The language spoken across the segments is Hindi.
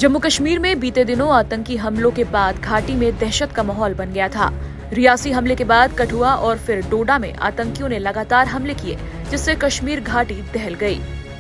जम्मू कश्मीर में बीते दिनों आतंकी हमलों के बाद घाटी में दहशत का माहौल बन गया था। रियासी हमले के बाद कठुआ और फिर डोडा में आतंकियों ने लगातार हमले किए, जिससे कश्मीर घाटी दहल गई।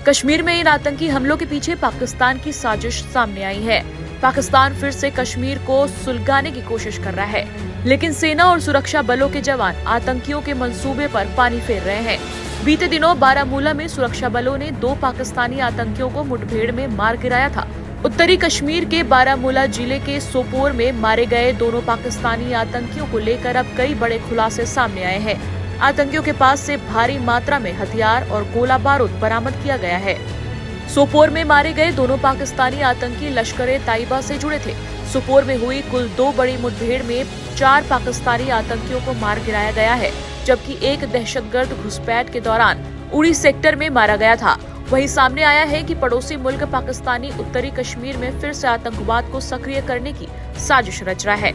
कश्मीर में इन आतंकी हमलों के पीछे पाकिस्तान की साजिश सामने आई है। पाकिस्तान फिर से कश्मीर को सुलगाने की कोशिश कर रहा है, लेकिन सेना और सुरक्षा बलों के जवान आतंकियों के मंसूबे पर पानी फेर रहे हैं। बीते दिनों बारामूला में सुरक्षा बलों ने 2 पाकिस्तानी आतंकियों को मुठभेड़ में मार गिराया था। उत्तरी कश्मीर के बारामूला जिले के सोपोर में मारे गए दोनों पाकिस्तानी आतंकियों को लेकर अब कई बड़े खुलासे सामने आए हैं। आतंकियों के पास से भारी मात्रा में हथियार और गोला बारूद बरामद किया गया है। सोपोर में मारे गए दोनों पाकिस्तानी आतंकी लश्कर-ए-तैयबा से जुड़े थे। सोपोर में हुई कुल 2 बड़ी मुठभेड़ में 4 पाकिस्तानी आतंकियों को मार गिराया गया है, जबकि एक दहशतगर्द घुसपैठ के दौरान उड़ी सेक्टर में मारा गया था। वहीं सामने आया है कि पड़ोसी मुल्क पाकिस्तानी उत्तरी कश्मीर में फिर से आतंकवाद को सक्रिय करने की साजिश रच रहा है।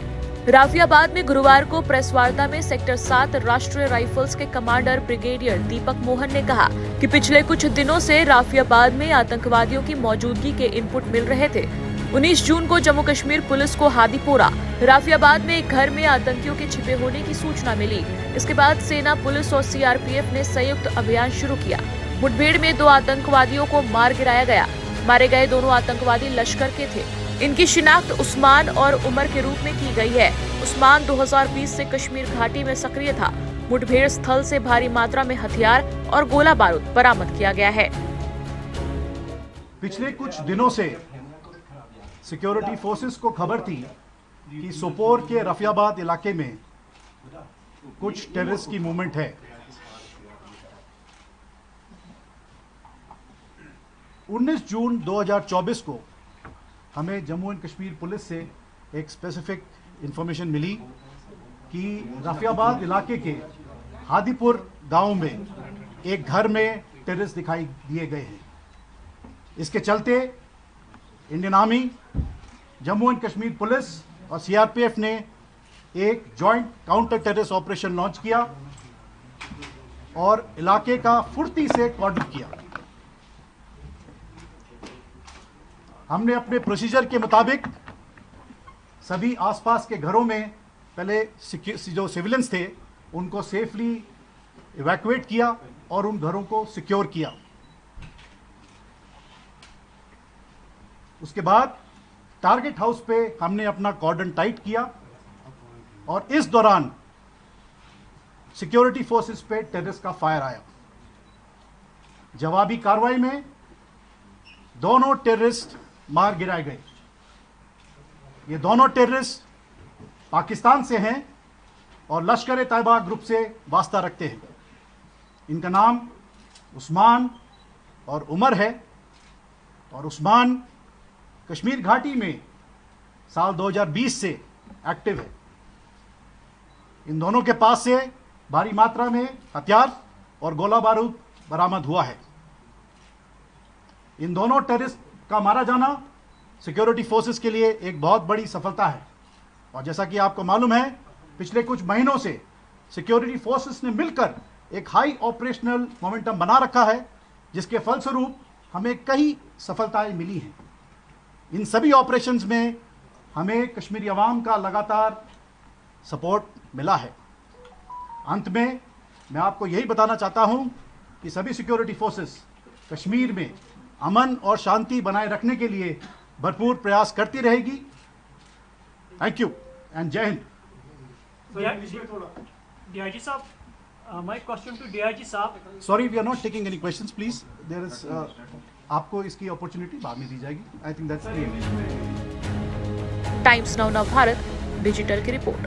राफियाबाद में गुरुवार को प्रेस वार्ता में सेक्टर 7 राष्ट्रीय राइफल्स के कमांडर ब्रिगेडियर दीपक मोहन ने कहा कि पिछले कुछ दिनों से राफियाबाद में आतंकवादियों की मौजूदगी के इनपुट मिल रहे थे। 19 जून को जम्मू कश्मीर पुलिस को हादीपोरा राफियाबाद में एक घर में आतंकियों के छिपे होने की सूचना मिली। इसके बाद सेना, पुलिस और सीआरपीएफ ने संयुक्त अभियान शुरू किया। मुठभेड़ में 2 आतंकवादियों को मार गिराया गया। मारे गए दोनों आतंकवादी लश्कर के थे। इनकी शिनाख्त उस्मान और उमर के रूप में की गई है। उस्मान 2020 से कश्मीर घाटी में सक्रिय था। मुठभेड़ स्थल से भारी मात्रा में हथियार और गोला बारूद बरामद किया गया है। पिछले कुछ दिनों से सिक्योरिटी फोर्सेस को खबर थी कि सोपोर के रफियाबाद इलाके में कुछ टेररिस्ट की मूवमेंट है। 19 जून 2024 को हमें जम्मू एंड कश्मीर पुलिस से एक स्पेसिफिक इंफॉर्मेशन मिली कि रफियाबाद इलाके के हादीपुर गांव में एक घर में टेररिस्ट दिखाई दिए गए हैं। इसके चलते Indian army, Jammu and Kashmir police और सीआरपीएफ ने एक joint counter terrorist operation launch किया और इलाके का फुर्ती से कॉर्डन किया। हमने अपने प्रोसीजर के मुताबिक सभी आसपास के घरों में पहले जो सिविलियंस थे उनको सेफली इवैक्यूएट किया और उन घरों को सिक्योर किया। उसके बाद टारगेट हाउस पे हमने अपना कॉर्डन टाइट किया और इस दौरान सिक्योरिटी फोर्सेस पे टेररिस्ट का फायर आया। जवाबी कार्रवाई में दोनों टेररिस्ट मार गिराए गए। ये दोनों टेररिस्ट पाकिस्तान से हैं और लश्कर-ए-तैयबा ग्रुप से वास्ता रखते हैं। इनका नाम उस्मान और उमर है और उस्मान कश्मीर घाटी में साल 2020 से एक्टिव है। इन दोनों के पास से भारी मात्रा में हथियार और गोला बारूद बरामद हुआ है। इन दोनों टेररिस्ट का मारा जाना सिक्योरिटी फोर्सेस के लिए एक बहुत बड़ी सफलता है और जैसा कि आपको मालूम है, पिछले कुछ महीनों से सिक्योरिटी फोर्सेस ने मिलकर एक हाई ऑपरेशनल मोमेंटम बना रखा है, जिसके फलस्वरूप हमें कई सफलताएं मिली हैं। इन सभी ऑपरेशंस में हमें कश्मीरी अवाम का लगातार सपोर्ट मिला है। अंत में मैं आपको यही बताना चाहता हूं कि सभी सिक्योरिटी फोर्सेस कश्मीर में अमन और शांति बनाए रखने के लिए भरपूर प्रयास करती रहेगी। Thank you and Jai Hind. DIG साहब, my question to DIG साहब। Sorry, we are not taking any questions please. There is आपको इसकी अपॉर्चुनिटी बाद में दी जाएगी। I think that's clear. Times Now Bharat digital की रिपोर्ट।